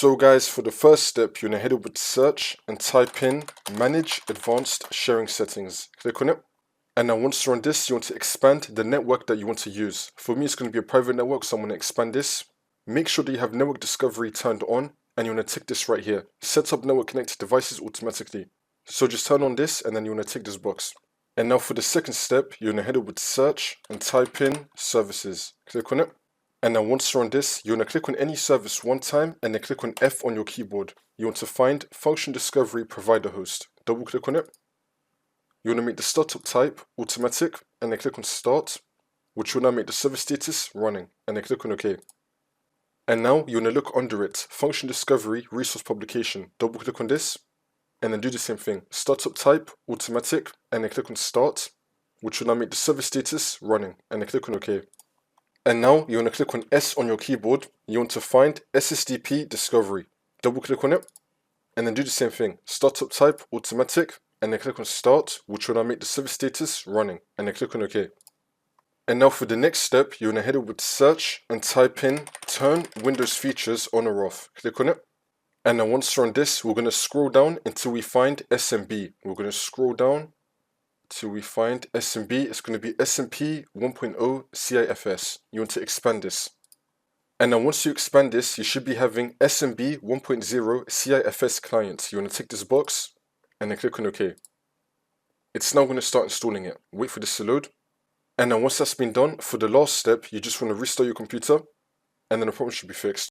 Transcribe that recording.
So guys, for the first step, you're going to head over to search and type in manage advanced sharing settings. Click on it. And now once you're on this, you want to expand the network that you want to use. For me, it's going to be a private network, so I'm going to expand this. Make sure that you have network discovery turned on, and you want to tick this right here. Set up network connected devices automatically. So just turn on this, and then you want to tick this box. And now for the second step, you're going to head over to search and type in services. Click on it. And now once you're on this, you're going to click on any service one time and then click on F on your keyboard. You want to find function discovery provider host. Double click on it. You want to make the startup type automatic and then click on start, which will now make the service status running, and then click on OK. And now you want to look under it, function discovery resource publication. Double click on this and then do the same thing. Startup type automatic and then click on start, which will now make the service status running, and then click on OK. And now you want to click on S on your keyboard. You want to find SSDP discovery. Double click on it and then do the same thing. Startup type automatic and then click on start, which will now make the service status running, and then click on OK. And now for the next step, you're going to head over to search and type in turn Windows features on or off. Click on it. And now once you're on this, we're going to scroll down until we find SMB. We're going to scroll down till we find SMB. It's going to be SMP 1.0 CIFS. You want to expand this. And now once you expand this, you should be having SMB 1.0 CIFS client. You want to tick this box and then click on OK. It's now going to start installing it. Wait for this to load. And now once that's been done, for the last step, you just want to restart your computer and then the problem should be fixed.